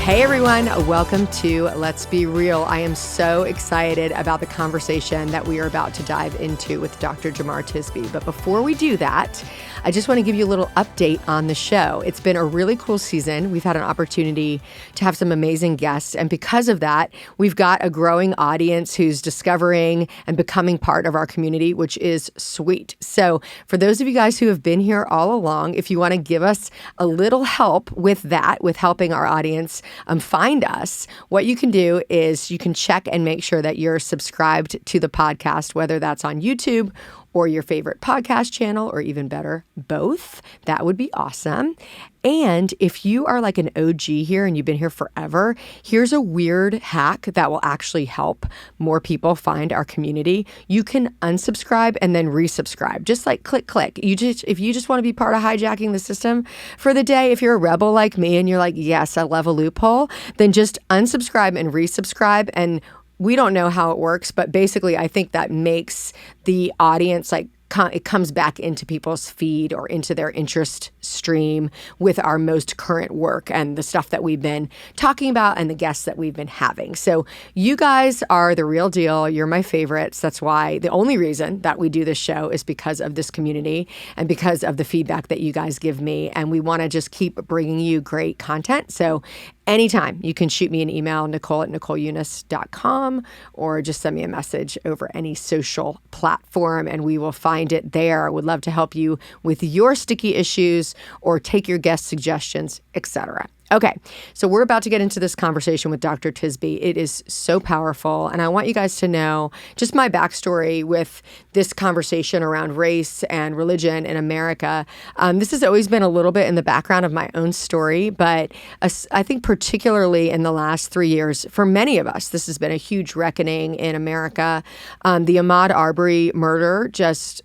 Hey everyone, welcome to Let's Be Real. I am so excited about the conversation that we are about to dive into with Dr. Jemar Tisby. But before we do that, I just want to give you a little update on the show. It's been a really cool season. We've had an opportunity to have some amazing guests. And because of that, we've got a growing audience who's discovering and becoming part of our community, which is sweet. So for those of you guys who have been here all along, if you want to give us a little help with that, with helping our audience find us, what you can do is you can check and make sure that you're subscribed to the podcast, whether that's on YouTube or your favorite podcast channel, or even better, both. That would be awesome. And if you are like an OG here and you've been here forever, here's a weird hack that will actually help more people find our community. You can unsubscribe and then resubscribe. Just like click. If you just want to be part of hijacking the system for the day, if you're a rebel like me and you're like, yes, I love a loophole, then just unsubscribe and resubscribe. And we don't know how it works, but basically I think that makes the audience it comes back into people's feed or into their interest stream with our most current work and the stuff that we've been talking about and the guests that we've been having. So you guys are the real deal. You're my favorites. That's why the only reason that we do this show is because of this community and because of the feedback that you guys give me. And we want to just keep bringing you great content. So anytime you can shoot me an email, Nicole@NicoleEunice.com, or just send me a message over any social platform and we will find it there. I would love to help you with your sticky issues or take your guest suggestions, etc. Okay, so we're about to get into this conversation with Dr. Tisby. It is so powerful, and I want you guys to know just my backstory with this conversation around race and religion in America. This has always been a little bit in the background of my own story, but I think particularly in the last 3 years, for many of us, this has been a huge reckoning in America. The Ahmaud Arbery murder, just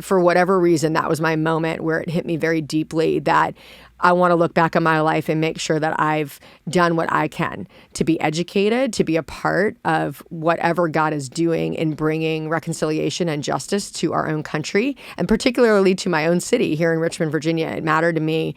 for whatever reason, that was my moment where it hit me very deeply that I want to look back on my life and make sure that I've done what I can to be educated, to be a part of whatever God is doing in bringing reconciliation and justice to our own country, and particularly to my own city here in Richmond, Virginia. It mattered to me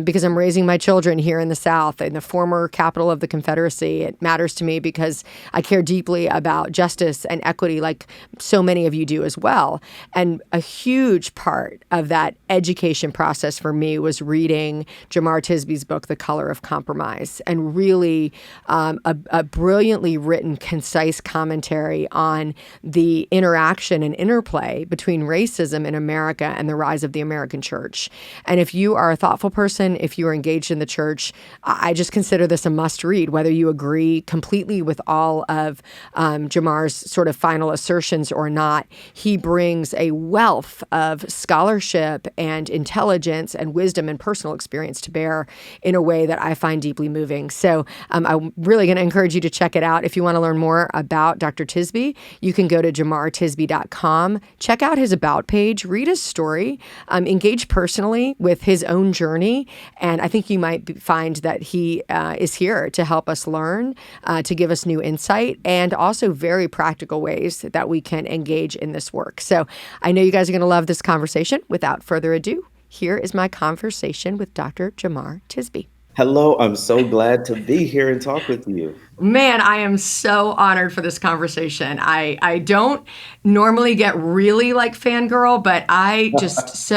because I'm raising my children here in the South, in the former capital of the Confederacy. It matters to me because I care deeply about justice and equity, like so many of you do as well. And a huge part of that education process for me was reading Jemar Tisby's book, The Color of Compromise, and really a brilliantly written, concise commentary on the interaction and interplay between racism in America and the rise of the American church. And if you are a thoughtful person, if you are engaged in the church, I just consider this a must read, whether you agree completely with all of Jemar's sort of final assertions or not. He brings a wealth of scholarship and intelligence and wisdom and personal experience to bear in a way that I find deeply moving. So I'm really going to encourage you to check it out. If you want to learn more about Dr. Tisby, you can go to jemartisby.com, check out his about page, read his story, engage personally with his own journey. And I think you might find that he is here to help us learn, to give us new insight, and also very practical ways that we can engage in this work. So I know you guys are going to love this conversation. Without further ado, here is my conversation with Dr. Jemar Tisby. Hello, I'm so glad to be here and talk with you. Man, I am so honored for this conversation. I don't normally get really like fangirl, but I just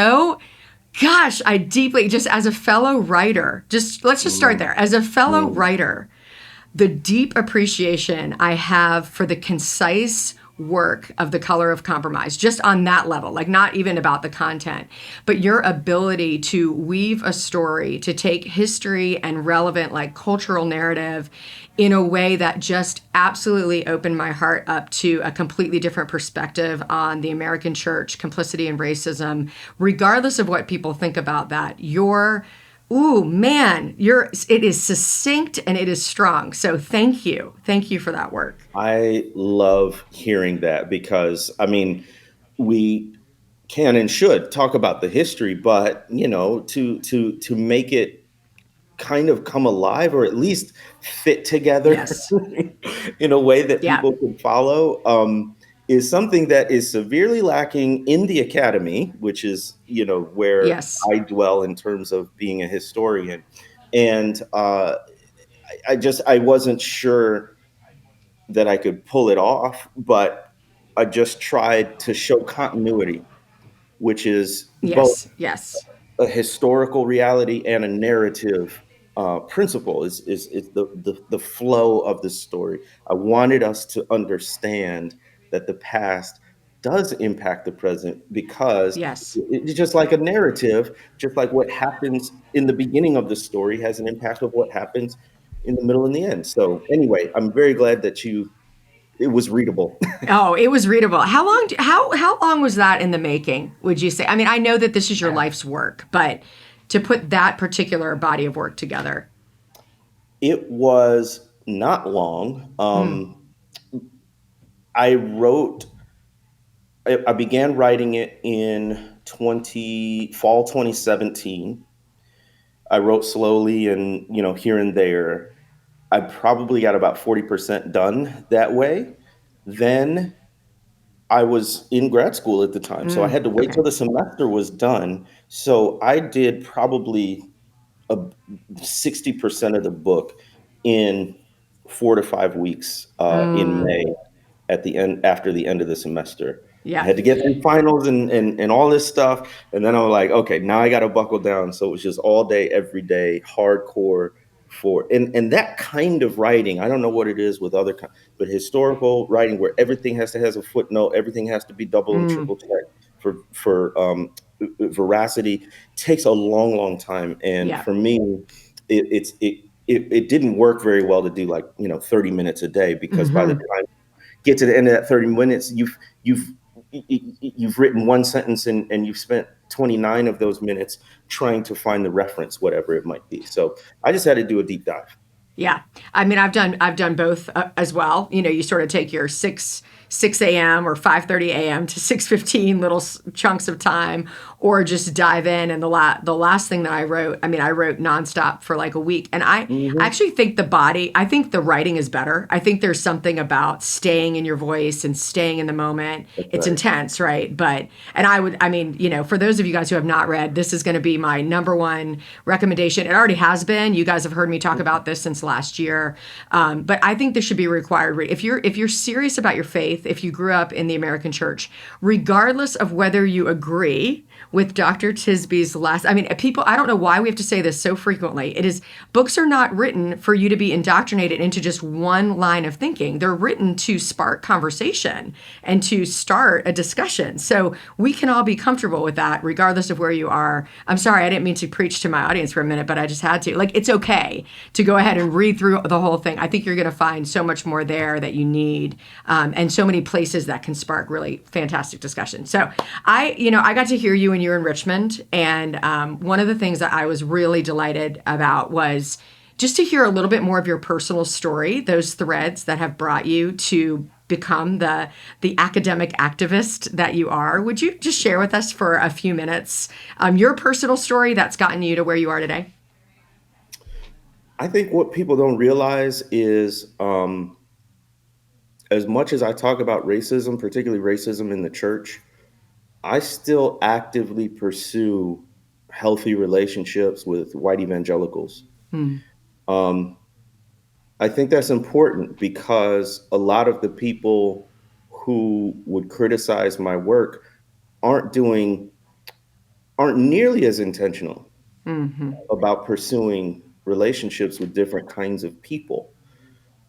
I deeply, just as a fellow writer, let's just start there. As a fellow writer, the deep appreciation I have for the concise work of The Color of Compromise, just on that level, like not even about the content, but your ability to weave a story, to take history and relevant like cultural narrative in a way that just absolutely opened my heart up to a completely different perspective on the American church, complicity and racism, regardless of what people think about that. It is succinct and it is strong. So thank you. Thank you for that work. I love hearing that because, we can and should talk about the history, but, to make it kind of come alive or at least fit together Yes. in a way that people can follow, is something that is severely lacking in the academy, which is, where I dwell in terms of being a historian. And I wasn't sure that I could pull it off, but I just tried to show continuity, which is both Yes, yes. a historical reality and a narrative principle. Is the flow of the story. I wanted us to understand that the past does impact the present because Yes. it's just like a narrative, just like what happens in the beginning of the story has an impact of what happens in the middle and the end. So anyway, I'm very glad that it was readable. Oh, it was readable. How long was that in the making, would you say? I mean, I know that this is your life's work, but to put that particular body of work together. It was not long. Mm, I wrote I began writing it in 20 fall 2017. I wrote slowly and, here and there. I probably got about 40% done that way. Then I was in grad school at the time, so I had to wait till okay. the semester was done. So I did probably a 60% of the book in 4 to 5 weeks in Mm, May at the end after the end of the semester. I yeah. had to get through finals and all this stuff. And then I was like, okay, now I gotta buckle down. So it was just all day, every day, hardcore for and that kind of writing, I don't know what it is with but historical writing where everything has a footnote, everything has to be double and Mm, triple checked for veracity takes a long, long time. And yeah. for me, it didn't work very well to do like 30 minutes a day because by the Hmm. time get to the end of that 30 minutes, you've you've written one sentence and you've spent 29 of those minutes trying to find the reference, whatever it might be. So I just had to do a deep dive. Yeah, I mean, I've done both as well. You know, you sort of take your six a.m. or 5:30 a.m. to 6:15 little chunks of time, or just dive in. And the last thing that I wrote, I mean, I wrote nonstop for like a week, and I Hmm. actually think I think the writing is better. I think there's something about staying in your voice and staying in the moment. That's It's right. intense, right? But I mean, for those of you guys who have not read, this is going to be my number one recommendation. It already has been. You guys have heard me talk about this since last year, but I think this should be required. If you're serious about your faith, if you grew up in the American church, regardless of whether you agree with Dr. Tisby's last, I mean, people, I don't know why we have to say this so frequently. It is books are not written for you to be indoctrinated into just one line of thinking. They're written to spark conversation and to start a discussion. So we can all be comfortable with that, regardless of where you are. I'm sorry, I didn't mean to preach to my audience for a minute, but I just had to. Like, it's okay to go ahead and read through the whole thing. I think you're going to find so much more there that you need, and so many places that can spark really fantastic discussion. So I got to hear you when you were in Richmond, and one of the things that I was really delighted about was just to hear a little bit more of your personal story, those threads that have brought you to become the academic activist that you are. Would you just share with us for a few minutes your personal story that's gotten you to where you are today? I think what people don't realize is as much as I talk about racism, particularly racism in the church, I still actively pursue healthy relationships with white evangelicals. Mm, Um, I think that's important because a lot of the people who would criticize my work aren't doing aren't nearly as intentional hmm about pursuing relationships with different kinds of people.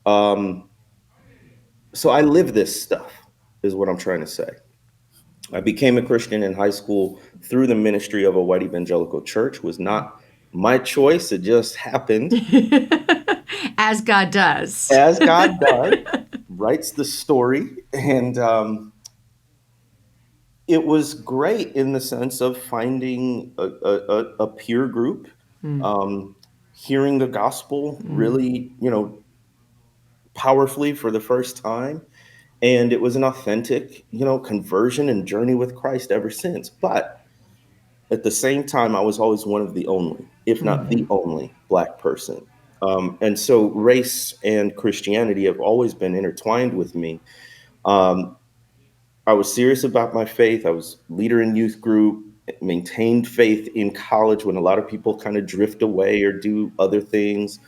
Um, so I live this stuff, is what I'm trying to say. I became a Christian in high school through the ministry of a white evangelical church. It was not my choice; it just happened, As God does. as God does, writes the story, and it was great in the sense of finding a peer group, Mm, um, hearing the gospel mm, really, powerfully for the first time. And it was an authentic, conversion and journey with Christ ever since. But at the same time, I was always one of the only, if not the mhm, only, Black person. And so race and Christianity have always been intertwined with me. Um, I was serious about my faith. I was leader in youth group, maintained faith in college when a lot of people kind of drift away or do other things.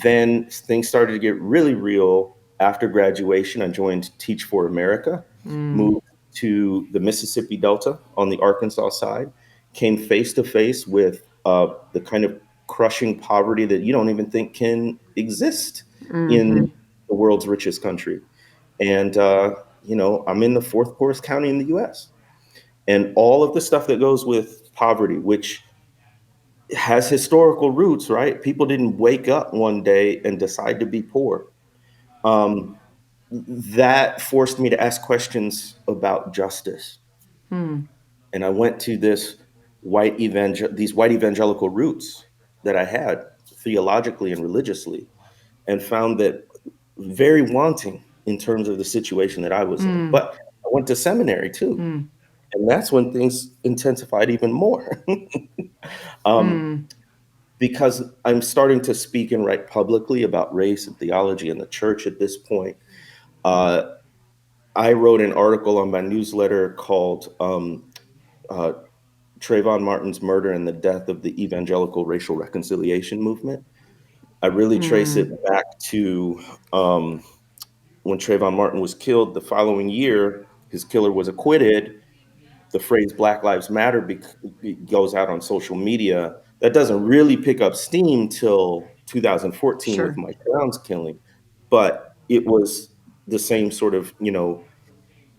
Then things started to get really real after graduation. I joined Teach for America, Mm, moved to the Mississippi Delta on the Arkansas side, came face to face with the kind of crushing poverty that you don't even think can exist in mhm, the world's richest country. And, I'm in the fourth poorest county in the US. And all of the stuff that goes with poverty, which has historical roots, right? People didn't wake up one day and decide to be poor. Um, that forced me to ask questions about justice. mm, And I went to these white evangelical roots that I had theologically and religiously, and found that very wanting in terms of the situation that I was in. mm, But I went to seminary too, mm, and that's when things intensified even more. um, mm, because I'm starting to speak and write publicly about race and theology in the church at this point. Uh, I wrote an article on my newsletter called uh, Trayvon Martin's Murder and the Death of the Evangelical Racial Reconciliation Movement. I really trace it mm. back to when Trayvon Martin was killed the following year. His killer was acquitted. The phrase Black Lives Matter goes out on social media. That doesn't really pick up steam till 2014 with Sure. Mike Brown's killing, but it was the same sort of,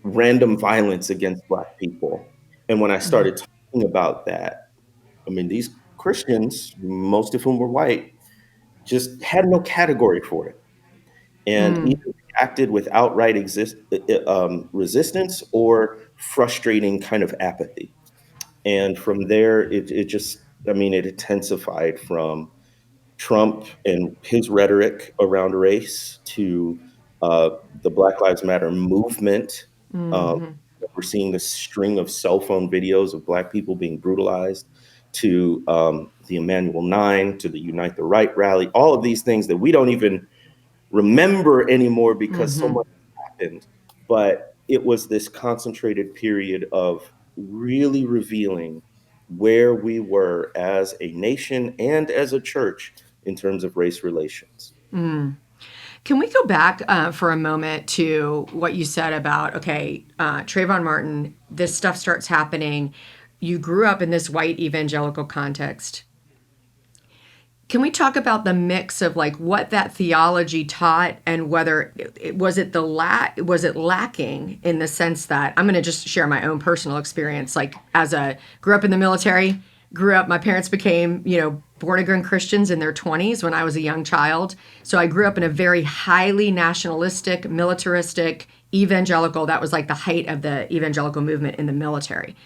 random violence against Black people. And when I Mm, started talking about that, I mean, these Christians, most of whom were white, just had no category for it, and mm, either reacted with outright resistance or frustrating kind of apathy. And from there, it just, I mean, it intensified from Trump and his rhetoric around race to the Black Lives Matter movement. Um, mhm, we're seeing this string of cell phone videos of Black people being brutalized, to the Emmanuel Nine, to the Unite the Right rally, all of these things that we don't even remember anymore because so mhm, much happened. But it was this concentrated period of really revealing where we were as a nation and as a church in terms of race relations. mm. Can we go back for a moment to what you said about, okay, Trayvon Martin, this stuff starts happening. You grew up in this white evangelical context. Can we talk about the mix of like what that theology taught and whether was it was it lacking in the sense that I'm going to just share my own personal experience, like as a grew up in the military, grew up, my parents became, born again Christians in their 20s when I was a young child. So I grew up in a very highly nationalistic, militaristic, evangelical, that was like the height of the evangelical movement in the military.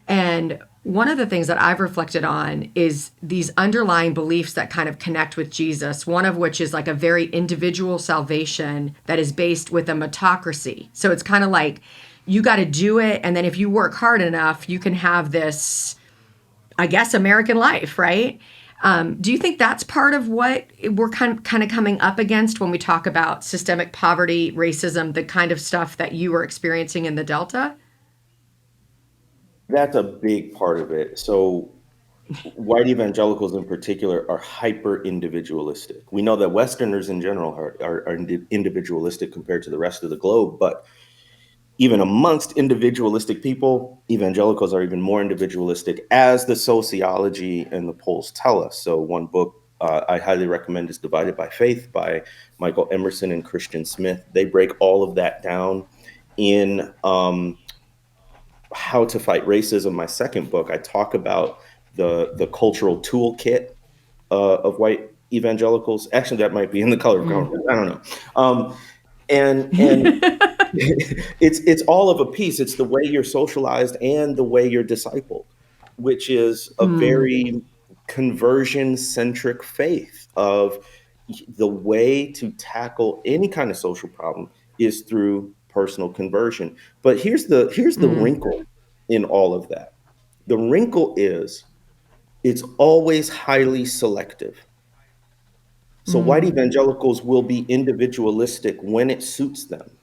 And one of the things that I've reflected on is these underlying beliefs that kind of connect with Jesus, one of which is like a very individual salvation that is based with a meritocracy. So it's kind of like you got to do it. And then if you work hard enough, you can have this, I guess, American life, right? Do you think that's part of what we're kind of coming up against when we talk about systemic poverty, racism, the kind of stuff that you were experiencing in the Delta? That's a big part of it. So, white evangelicals in particular are hyper individualistic. We know that Westerners in general are individualistic compared to the rest of the globe, but even amongst individualistic people, evangelicals are even more individualistic, as the sociology and the polls tell us. So, one book I highly recommend is Divided by Faith by Michael Emerson and Christian Smith. They break all of that down in How to Fight Racism, my second book. I talk about the cultural toolkit of white evangelicals. Actually, that might be in The Color of Mm. Government. I don't know. And it's all of a piece. It's the way you're socialized and the way you're discipled, which is a Mm. very conversion centric faith of the way to tackle any kind of social problem is through personal conversion. But here's the Mm. wrinkle in all of that. The wrinkle is it's always highly selective. So white Mm. evangelicals will be individualistic when it suits them,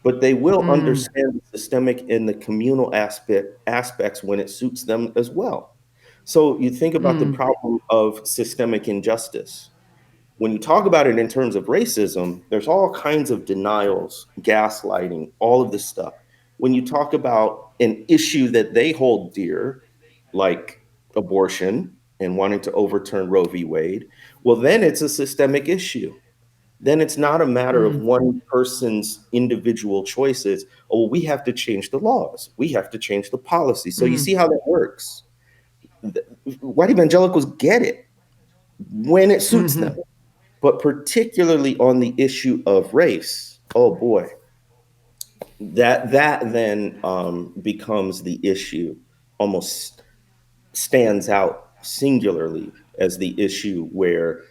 but they will Mm. understand the systemic and the communal aspects when it suits them as well. So you think about the Mm. problem of systemic injustice. When you talk about it in terms of racism, there's all kinds of denials, gaslighting, all of this stuff. When you talk about an issue that they hold dear, like abortion and wanting to overturn Roe v. Wade, well, then it's a systemic issue. Then it's not a matter of Mm, one person's individual choices. Oh, we have to change the laws. We have to change the policy. So you mm, see how that works. White evangelicals get it when it suits mm-hmm, them, but particularly on the issue of race. Oh boy, that then becomes the issue. Almost stands out singularly as the issue where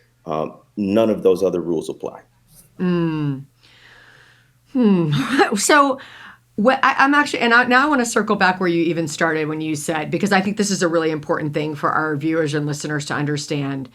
none of those other rules apply. mm. So I'm actually, now I want to circle back where you even started when you said, because I think this is a really important thing for our viewers and listeners to understand,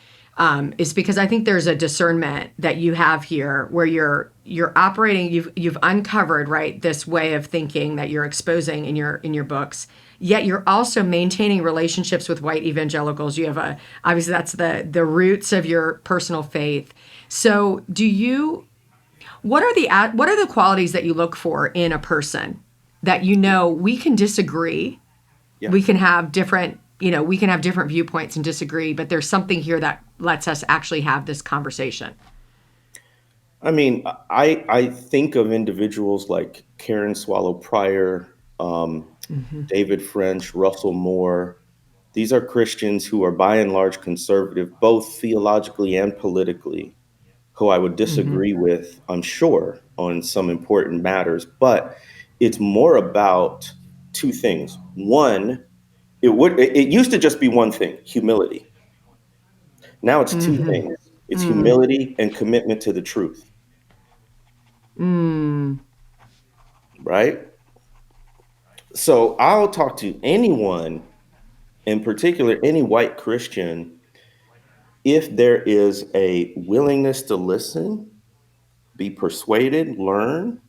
is because I think there's a discernment that you have here where you're operating, you've uncovered, right, this way of thinking that you're exposing in your books. Yet you're also maintaining relationships with white evangelicals. You have obviously that's the roots of your personal faith. So what are the qualities that you look for in a person that we can disagree, Yeah. we can have different viewpoints and disagree, but there's something here that lets us actually have this conversation. I mean, I think of individuals like Karen Swallow Prior, David French, Russell Moore. These are Christians who are by and large conservative, both theologically and politically, who I would disagree with, I'm sure, on some important matters. But it's more about two things. One, it used to just be one thing, humility. Now it's two Mm-hmm. things. It's Mm. humility and commitment to the truth, Mm. right? So I'll talk to anyone, in particular, any white Christian, if there is a willingness to listen, be persuaded, learn.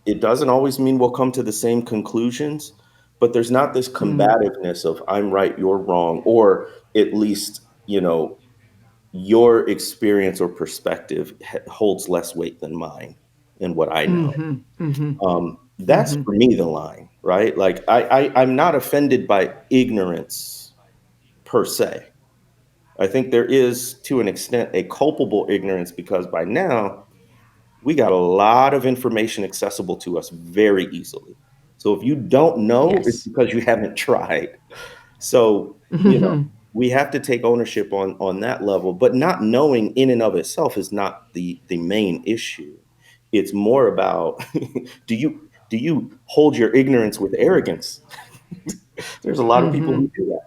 It doesn't always mean we'll come to the same conclusions, but there's not this Mm. combativeness of I'm right, you're wrong, or at least, your experience or perspective holds less weight than mine and what I know. Mm-hmm. Mm-hmm. That's Mm-hmm. for me the line, right? Like I'm not offended by ignorance per se. I think there is, to an extent, a culpable ignorance because by now we got a lot of information accessible to us very easily. So if you don't know, it's Yes. because you haven't tried. So, Mm-hmm. we have to take ownership on that level, but not knowing in and of itself is not the main issue. It's more about do you hold your ignorance with arrogance? There's a lot of people Mm-hmm. who do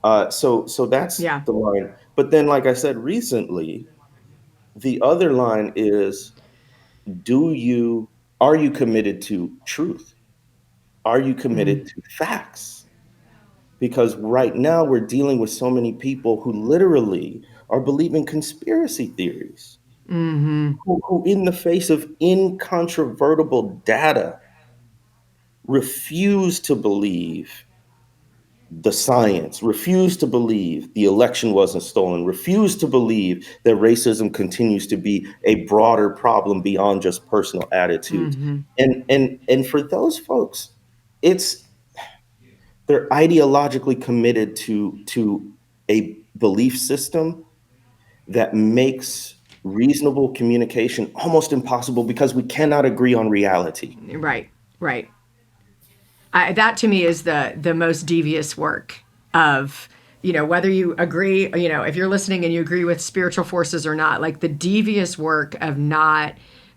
that. So that's Yeah. the line. But then, like I said recently, the other line is do you are you committed to truth? Are you Mm. committed to facts? Because right now we're dealing with so many people who literally are believing conspiracy theories, Mm-hmm. who in the face of incontrovertible data, refuse to believe the science, refuse to believe the election wasn't stolen, refuse to believe that racism continues to be a broader problem beyond just personal attitudes. Mm-hmm. And for those folks, it's they're ideologically committed to a belief system that makes reasonable communication almost impossible because we cannot agree on reality. Right. Right. That to me is the most devious work of, whether you agree, if you're listening and you agree with spiritual forces or not, like the devious work of not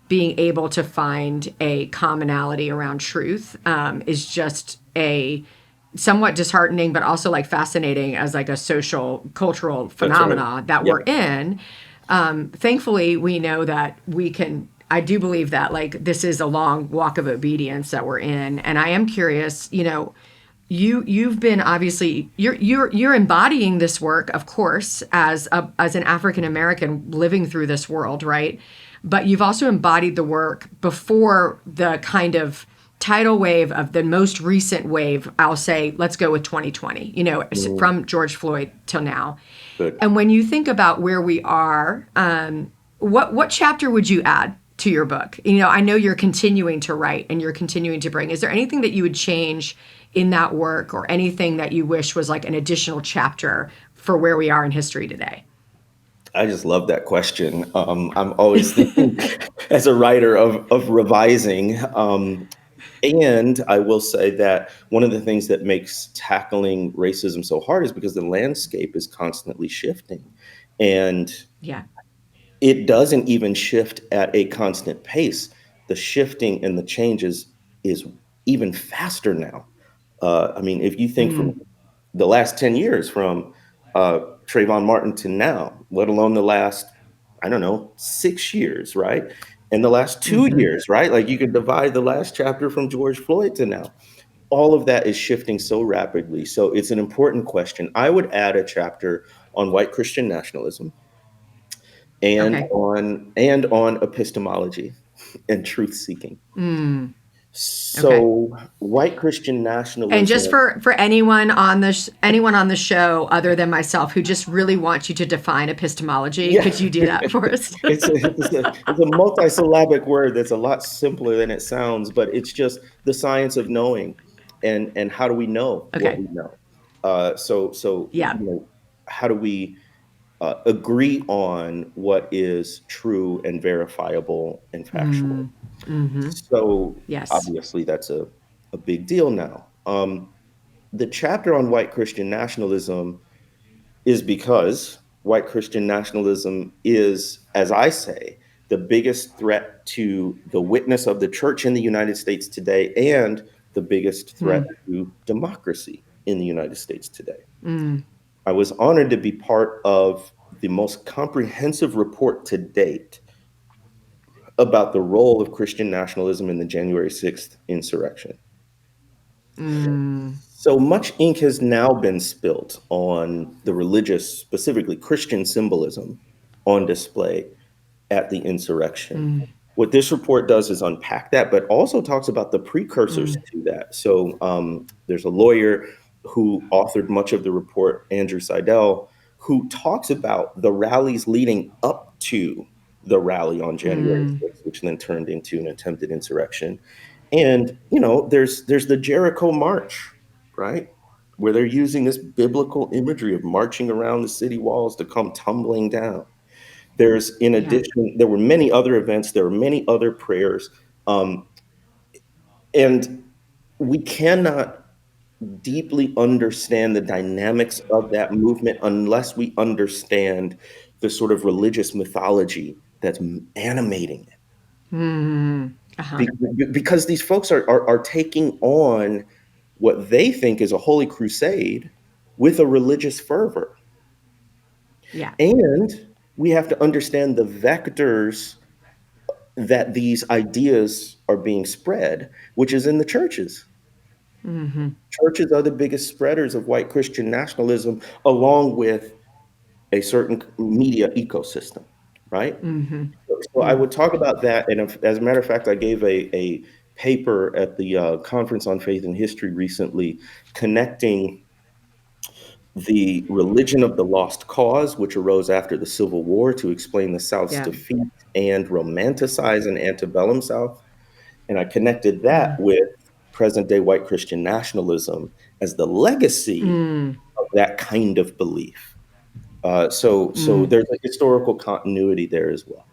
being able to find a commonality around truth, is just a somewhat disheartening, but also like fascinating as like a social cultural That's right. phenomena that Yep. we're in. Thankfully, we know that we can. I do believe that like this is a long walk of obedience that we're in, and I am curious. You've been obviously you're embodying this work, of course, as an African American living through this world, right? But you've also embodied the work before the kind of tidal wave of the most recent wave. I'll say, let's go with 2020. Mhm. From George Floyd till now. Good. And when you think about where we are, what chapter would you add to your book? I know you're continuing to write and you're continuing to bring. Is there anything that you would change in that work, or anything that you wish was like an additional chapter for where we are in history today? I just love that question. I'm always thinking as a writer of revising. And I will say that one of the things that makes tackling racism so hard is because the landscape is constantly shifting. And Yeah. it doesn't even shift at a constant pace. The shifting and the changes is even faster now. I mean, if you think from Mm, the last 10 years, from Trayvon Martin to now, let alone the last, I don't know, 6 years, right? And the last 2 years, right? Like you could divide the last chapter from George Floyd to now. All of that is shifting so rapidly. So it's an important question. I would add a chapter on white Christian nationalism okay. and on epistemology and truth seeking. Mm, okay. So white Christian And just nationalism, for anyone on anyone on the show other than myself who just really wants you to define epistemology, yeah, could you do that for us? it's a multisyllabic word that's a lot simpler than it sounds, but it's just the science of knowing, and how do we know what Okay. we know? So Yeah. how do we agree on what is true and verifiable and factual? Mm, mm-hmm. So Yes. obviously that's a big deal now. The chapter on white Christian nationalism is because white Christian nationalism is, as I say, the biggest threat to the witness of the church in the United States today, and the biggest threat Mm, to democracy in the United States today. mm, I was honored to be part of the most comprehensive report to date about the role of Christian nationalism in the January 6th insurrection. mm, So much ink has now been spilt on the religious, specifically Christian symbolism on display at the insurrection. mm, What this report does is unpack that, but also talks about the precursors mm, to that. So there's a lawyer who authored much of the report, Andrew Seidel, who talks about the rallies leading up to the rally on January mm. 6th, which then turned into an attempted insurrection. And there's the Jericho March, right? Where they're using this biblical imagery of marching around the city walls to come tumbling down. There's, in Yeah. addition, there were many other events, there were many other prayers. Um, and we cannot deeply understand the dynamics of that movement unless we understand the sort of religious mythology that's animating it. Mm, uh-huh. Because these folks are taking on what they think is a holy crusade with a religious fervor. Yeah. And we have to understand the vectors that these ideas are being spread, which is in the churches. Mm-hmm. Churches are the biggest spreaders of white Christian nationalism, along with a certain media ecosystem, right? Mm-hmm. So I Mm. would talk about that. And as a matter of fact, I gave a paper at the Conference on Faith and History recently, connecting the religion of the lost cause, which arose after the Civil War to explain the South's Yeah. defeat and romanticize an antebellum South. And I connected that Mm. with present day white Christian nationalism as the legacy Mm. of that kind of belief. So Mm. there's a historical continuity there as well.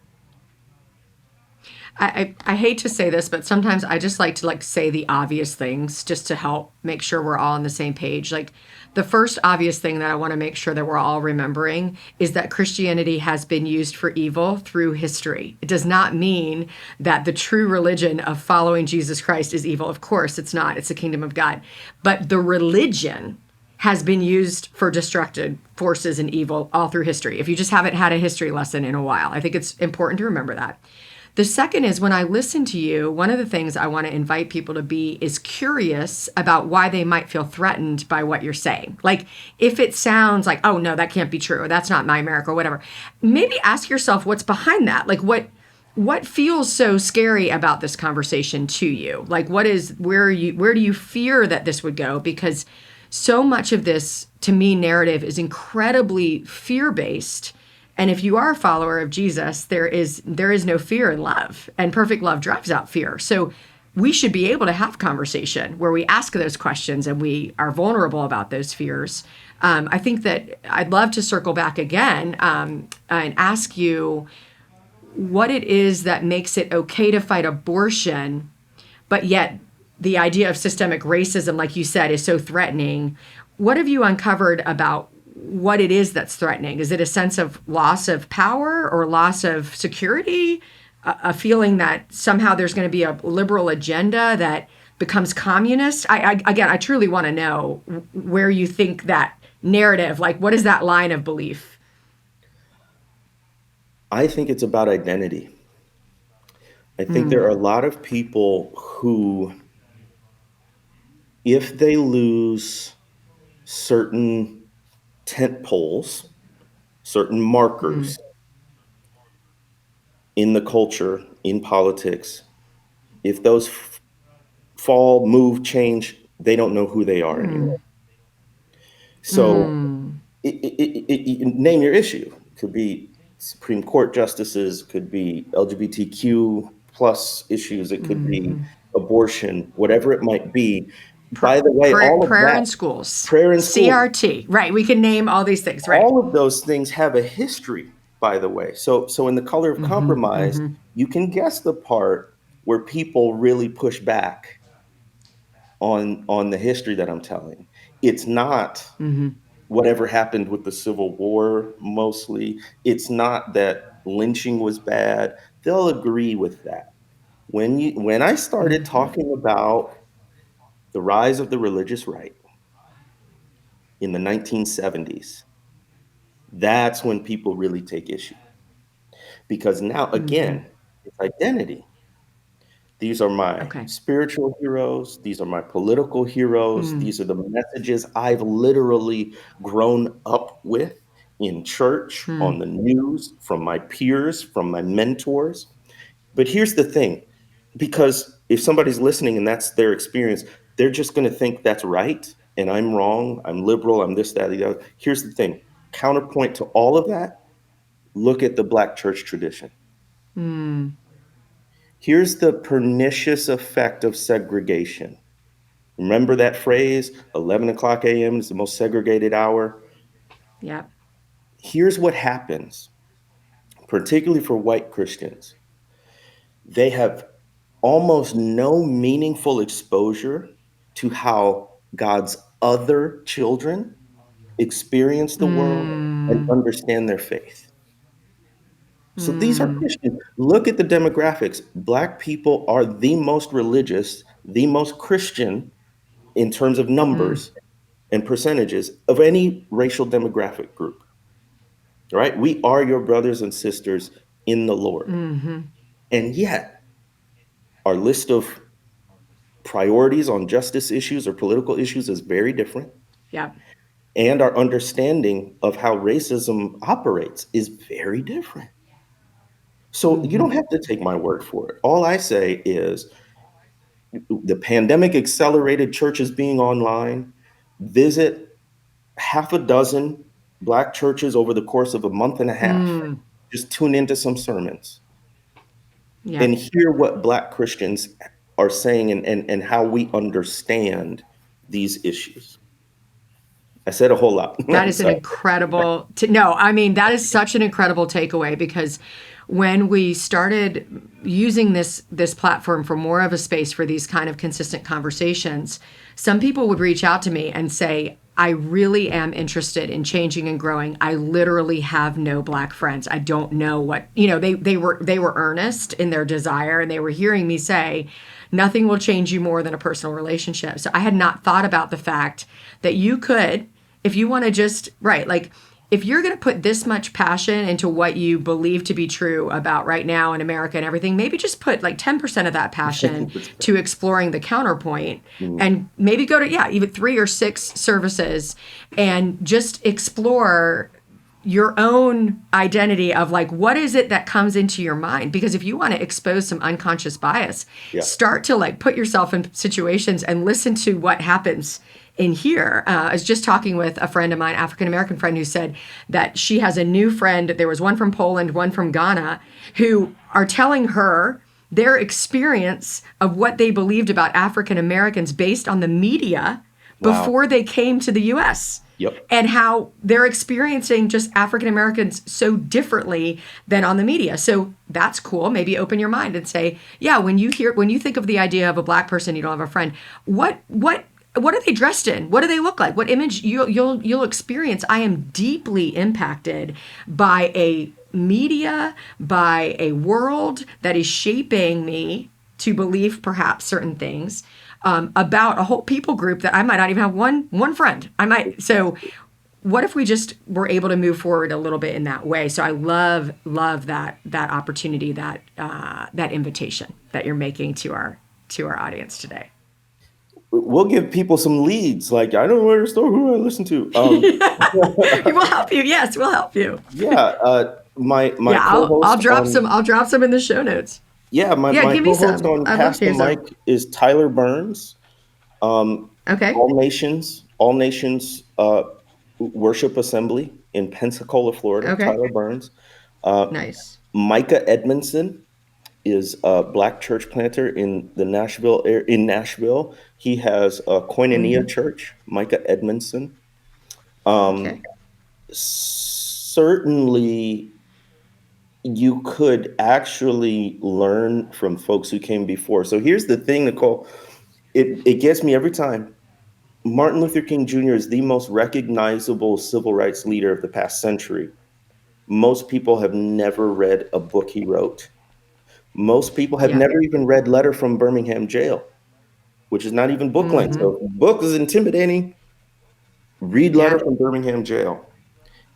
I hate to say this, but sometimes I just like to say the obvious things just to help make sure we're all on the same page. Like the first obvious thing that I want to make sure that we're all remembering is that Christianity has been used for evil through history. It does not mean that the true religion of following Jesus Christ is evil. Of course, it's not. It's the kingdom of God. But the religion has been used for destructive forces and evil all through history. If you just haven't had a history lesson in a while, I think it's important to remember that. The second is when I listen to you, one of the things I want to invite people to be is curious about why they might feel threatened by what you're saying. Like if it sounds like, oh no, that can't be true, or that's not my America, or whatever, maybe ask yourself what's behind that. Like what feels so scary about this conversation to you? Like where do you fear that this would go? Because so much of this, to me, narrative is incredibly fear-based. And if you are a follower of Jesus, there is no fear in love, and perfect love drives out fear. So we should be able to have conversation where we ask those questions and we are vulnerable about those fears. I think that I'd love to circle back again and ask you what it is that makes it okay to fight abortion, but yet the idea of systemic racism, like you said, is so threatening. What have you uncovered about what it is that's threatening? Is it a sense of loss of power or loss of security? A feeling that somehow there's going to be a liberal agenda that becomes communist? I truly want to know where you think that narrative, like what is that line of belief? I think it's about identity. I think there are a lot of people who, if they lose certain tent poles, certain markers in the culture, in politics, if those fall, move, change, they don't know who they are anymore. So name your issue. It could be Supreme Court justices, could be LGBTQ plus issues, it could be abortion, whatever it might be. By the way, all of Prayer that, in schools, prayer in schools, CRT, right? We can name all these things, right? all of those things have a history, by the way. So in The Color of Compromise, you can guess the part where people really push back on the history that I'm telling. It's not whatever happened with the Civil War mostly. It's not that lynching was bad. They'll agree with that. When I started talking about the rise of the religious right in the 1970s, that's when people really take issue. Because now, again, it's identity. These are my Okay. spiritual heroes. These are my political heroes. These are the messages I've literally grown up with in church, on the news, from my peers, from my mentors. But here's the thing, because if somebody's listening and that's their experience, they're just going to think that's right. And I'm wrong. I'm liberal. I'm this, that, the other. Here's the thing, counterpoint to all of that, look at the Black church tradition. Here's the pernicious effect of segregation. Remember that phrase, 11 o'clock a.m. is the most segregated hour? Yeah. Here's what happens, particularly for white Christians. They have almost no meaningful exposure to how God's other children experience the world and understand their faith. So these are Christians. Look at the demographics. Black people are the most religious, the most Christian in terms of numbers and percentages of any racial demographic group. Right? We are your brothers and sisters in the Lord. And yet, our list of priorities on justice issues or political issues is very different. Yeah. And our understanding of how racism operates is very different. So you don't have to take my word for it. All I say is the pandemic accelerated churches being online. Visit half a dozen Black churches over the course of a month and a half. Just tune into some sermons Yeah. and hear what Black Christians are saying and how we understand these issues. I said a whole lot. That is an Sorry. incredible, no, I mean, that is such an incredible takeaway, because when we started using this platform for more of a space for these kind of consistent conversations, some people would reach out to me and say, I really am interested in changing and growing. I literally have no Black friends. I don't know what, they were earnest in their desire, and they were hearing me say, nothing will change you more than a personal relationship. So I had not thought about the fact that you could, if you want to just, right, like if you're going to put this much passion into what you believe to be true about right now in America and everything, maybe just put like 10% of that passion to exploring the counterpoint, and maybe go to, even 3 or 6 services and just explore your own identity of like, what is it that comes into your mind? Because if you want to expose some unconscious bias, start to like put yourself in situations and listen to what happens in here. I was just talking with a friend of mine, African American friend, who said that she has a new friend. There was one from Poland, one from Ghana, who are telling her their experience of what they believed about African Americans based on the media Wow. before they came to the US, Yep. and how they're experiencing just African Americans so differently than on the media. So that's cool. Maybe open your mind and say, yeah, when you think of the idea of a black person, you don't have a friend, what are they dressed in? What do they look like? What image you'll experience? I am deeply impacted by a media, by a world that is shaping me to believe perhaps certain things about a whole people group that I might not even have one friend. So what if we just were able to move forward a little bit in that way? So I love that opportunity, that invitation that you're making to our audience today. We'll give people some leads. Like, I don't know where to start. Who do I listen to? We will help you. Yes, we'll help you. Yeah. My Yeah, I'll co-host drop on some in the show notes. yeah Yeah, my give me co-host some. on I'd love Pass to the hear some. Mic is Tyler Burns. Okay. All Nations Worship Assembly in Pensacola, Florida. Okay. Tyler Burns. Uh, Nice. Micah Edmondson is a black church planter in Nashville. He has a Koinonia church. Micah Edmondson. Okay. Certainly, you could actually learn from folks who came before. So here's the thing, Nicole. It gets me every time. Martin Luther King Jr. is the most recognizable civil rights leader of the past century. Most people have never read a book he wrote. Most people have Yeah. never even read Letter from Birmingham Jail, which is not even book length. So if book is intimidating, read Letter Yeah. from Birmingham Jail.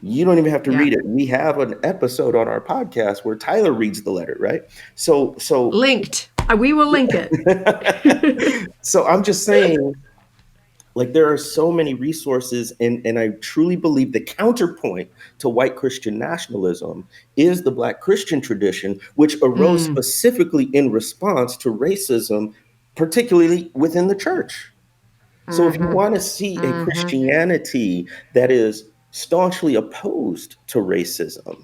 You don't even have to Yeah. read it. We have an episode on our podcast where Tyler reads the letter, right? So Linked. We will link it. so I'm just saying, like, there are so many resources, and I truly believe the counterpoint to white Christian nationalism is the black Christian tradition, which arose specifically in response to racism, particularly within the church. So if you want to see a Christianity that is staunchly opposed to racism,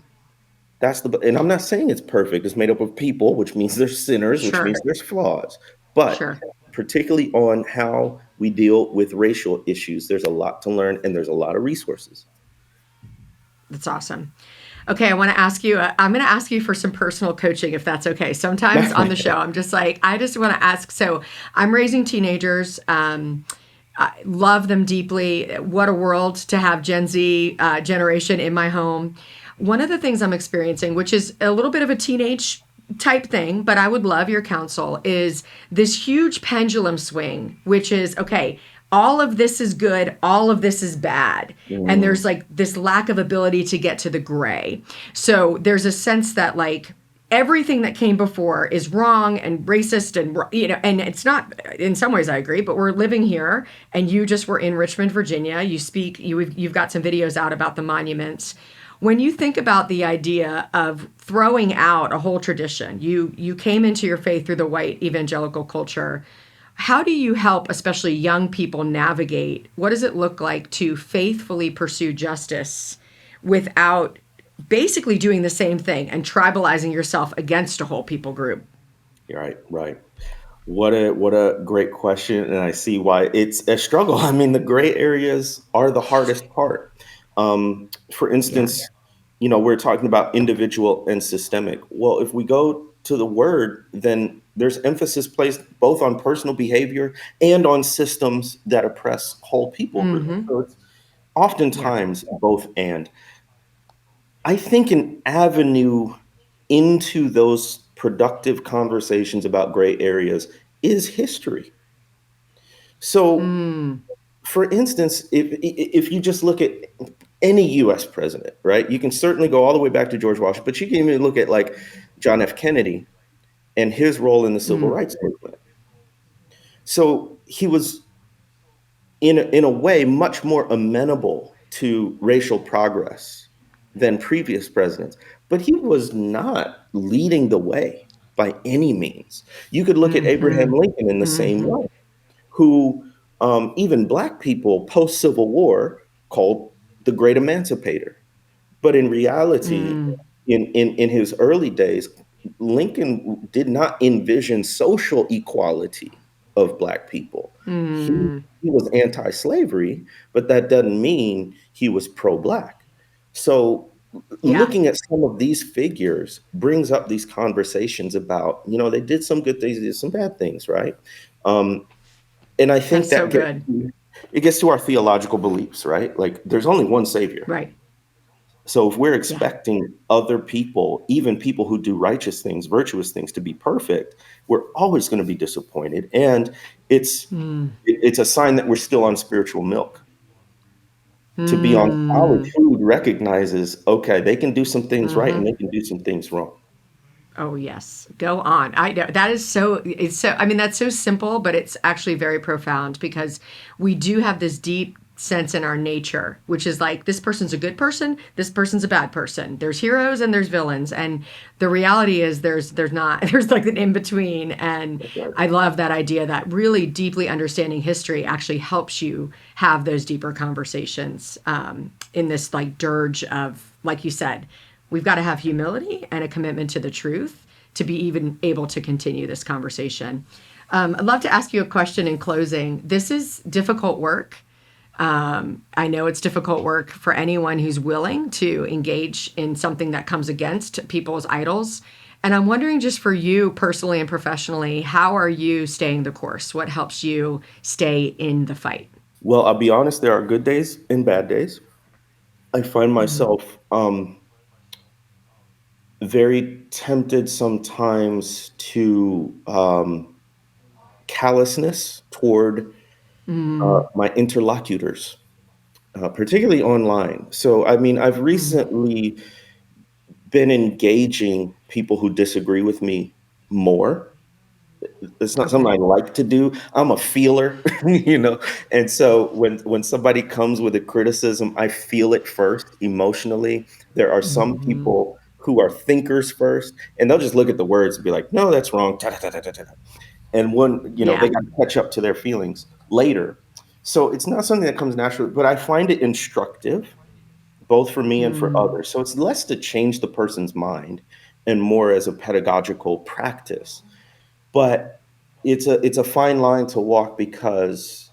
and I'm not saying it's perfect. It's made up of people, which means there's sinners, which Sure. means there's flaws. But Sure. particularly on how we deal with racial issues, there's a lot to learn and there's a lot of resources. That's awesome. Okay, I want to ask you, I'm going to ask you for some personal coaching if that's okay. Sometimes on the show, I'm just like, I just want to ask. So I'm raising teenagers. I love them deeply. What a world to have Gen Z generation in my home. One of the things I'm experiencing, which is a little bit of a teenage type thing, but I would love your counsel, is this huge pendulum swing, which is, okay, all of this is good, all of this is bad. And there's like this lack of ability to get to the gray. So there's a sense that like everything that came before is wrong and racist and and it's not. In some ways I agree, but we're living here, and you just were in Richmond, Virginia. You've got some videos out about the monuments. When you think about the idea of throwing out a whole tradition, you came into your faith through the white evangelical culture. How do you help especially young people navigate what does it look like to faithfully pursue justice without basically doing the same thing and tribalizing yourself against a whole people group? Right, right. What a great question, and I see why it's a struggle. I mean, the gray areas are the hardest part. For Yeah. instance, we're talking about individual and systemic. Well, if we go to the word, then there's emphasis placed both on personal behavior and on systems that oppress whole people groups. So it's Yeah. oftentimes both and. I think an avenue into those productive conversations about gray areas is history. So, for instance, if you just look at any U.S. president, right, you can certainly go all the way back to George Washington, but you can even look at like John F. Kennedy and his role in the civil rights movement. So he was, in a way, much more amenable to racial progress than previous presidents, but he was not leading the way by any means. You could look at Abraham Lincoln in the same way, who even Black people post Civil War called the Great Emancipator. But in reality, Mm, in his early days, Lincoln did not envision social equality of Black people. mm, He was anti-slavery, but that doesn't mean he was pro-Black. So yeah, looking at some of these figures brings up these conversations about, they did some good things, they did some bad things, right? Um, and I that's think so that good. it gets to our theological beliefs, right? Like there's only one Savior. Right. So if we're Yeah. expecting other people, even people who do righteous things, virtuous things, to be perfect, we're always going to be disappointed. And it's Mm, it's a sign that we're still on spiritual milk. To be on solid mm, food recognizes, okay, they can do some things right and hmm. they can do some things wrong. Oh yes, go on. I know that is so. It's so. I mean, that's so simple, but it's actually very profound because we do have this deep sense in our nature, which is like this person's a good person, this person's a bad person. There's heroes and there's villains, and the reality is there's not. There's like an in between, and That's right. I love that idea that really deeply understanding history actually helps you have those deeper conversations in this like dirge of, like you said, we've got to have humility and a commitment to the truth to be even able to continue this conversation. I'd love to ask you a question in closing. This is difficult work. I know it's difficult work for anyone who's willing to engage in something that comes against people's idols. And I'm wondering, just for you personally and professionally, how are you staying the course? What helps you stay in the fight? Well, I'll be honest, there are good days and bad days. I find Mm, myself very tempted sometimes to callousness toward mm, my interlocutors, particularly online. So, I mean, I've mm. recently been engaging people who disagree with me more. It's not something Okay. I like to do. I'm a feeler, and so when somebody comes with a criticism, I feel it first emotionally. There are some Hmm. people who are thinkers first, and they'll just look at the words and be like, "No, that's wrong." Ta, ta, ta, ta, ta, ta. And when they Yeah. got to catch up to their feelings later. So it's not something that comes naturally, but I find it instructive both for me and for Mm, others. So it's less to change the person's mind and more as a pedagogical practice. But it's a fine line to walk because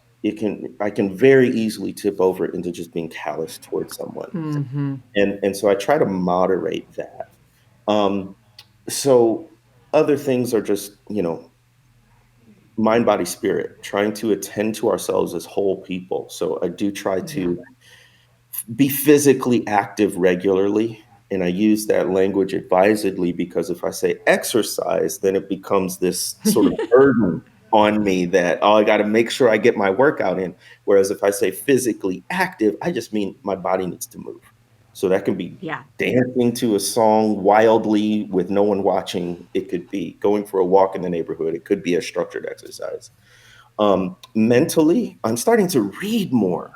I can very easily tip over into just being callous towards someone. hmm. And so I try to moderate that. Um, so other things are just, mind, body, spirit, trying to attend to ourselves as whole people. So I do try Yeah. to be physically active regularly. And I use that language advisedly because if I say exercise, then it becomes this sort of burden on me that, oh, I got to make sure I get my workout in. Whereas if I say physically active, I just mean my body needs to move. So that can be Yeah. dancing to a song wildly with no one watching. It could be going for a walk in the neighborhood. It could be a structured exercise. Mentally, I'm starting to read more.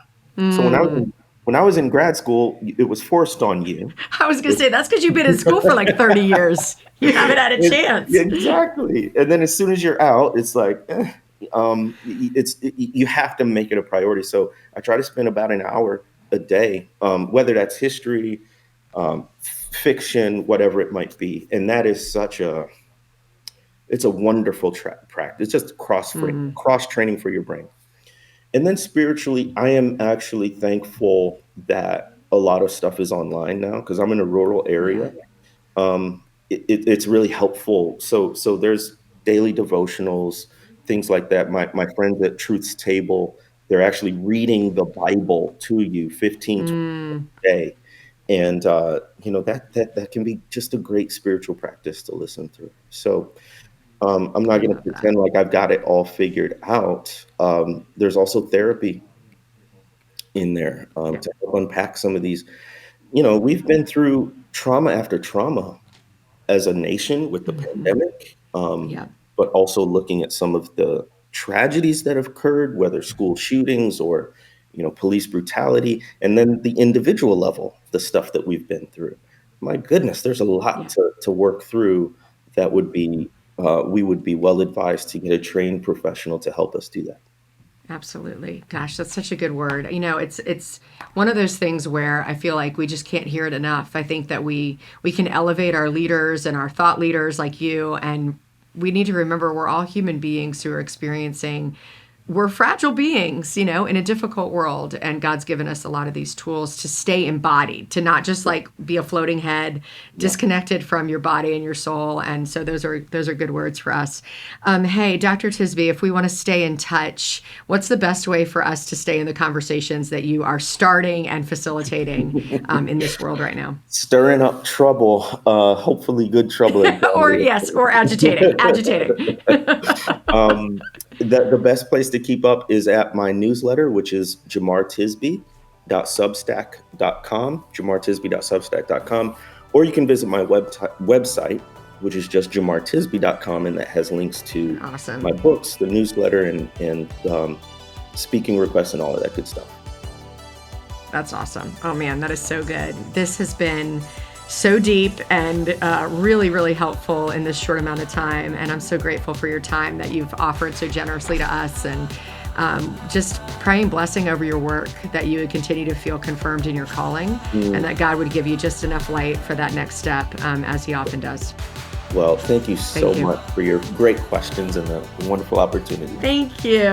So Mm. when I was in grad school, it was forced on you. I was going to say, that's because you've been in school for like 30 years. You haven't had a chance. Exactly. And then as soon as you're out, it's like, you have to make it a priority. So I try to spend about an hour a day, whether that's history, fiction, whatever it might be. And that is it's a wonderful practice. It's just Mm. cross training for your brain. And then spiritually, I am actually thankful that a lot of stuff is online now because I'm in a rural Yeah. area. It's really helpful. So there's daily devotionals, things like that. My friends at Truth's Table, they're actually reading the Bible to you 15, 20 Mm. a day. And that can be just a great spiritual practice to listen through. So I'm not I going to love that. pretend like I've got it all figured out. There's also therapy in there Yep. to help unpack some of these. We've been through trauma after trauma as a nation with the Hmm. pandemic, Yep. but also looking at some of the tragedies that have occurred, whether school shootings or police brutality, and then the individual level, the stuff that we've been through. My goodness, there's a lot Yeah. to work through that we would be well advised to get a trained professional to help us do that. Absolutely. Gosh, that's such a good word. It's one of those things where I feel like we just can't hear it enough. I think that we can elevate our leaders and our thought leaders like you, and we need to remember we're all human beings who are experiencing, we're fragile beings, in a difficult world. And God's given us a lot of these tools to stay embodied, to not just like be a floating head, disconnected from your body and your soul. And so those are good words for us. Hey, Dr. Tisby, if we want to stay in touch, what's the best way for us to stay in the conversations that you are starting and facilitating in this world right now? Stirring up trouble, hopefully good trouble. or agitating. The best place to keep up is at my newsletter, which is jemartisby.substack.com, jemartisby.substack.com, or you can visit my website, which is just jemartisby.com, and that has links to Awesome. my books, the newsletter, and speaking requests and all of that good stuff. That's awesome. Oh man, that is so good. This has been so deep and really, really helpful in this short amount of time. And I'm so grateful for your time that you've offered so generously to us, and just praying blessing over your work, that you would continue to feel confirmed in your calling, and that God would give you just enough light for that next step, as he often does. Well, thank you so much for your great questions and the wonderful opportunity. Thank you.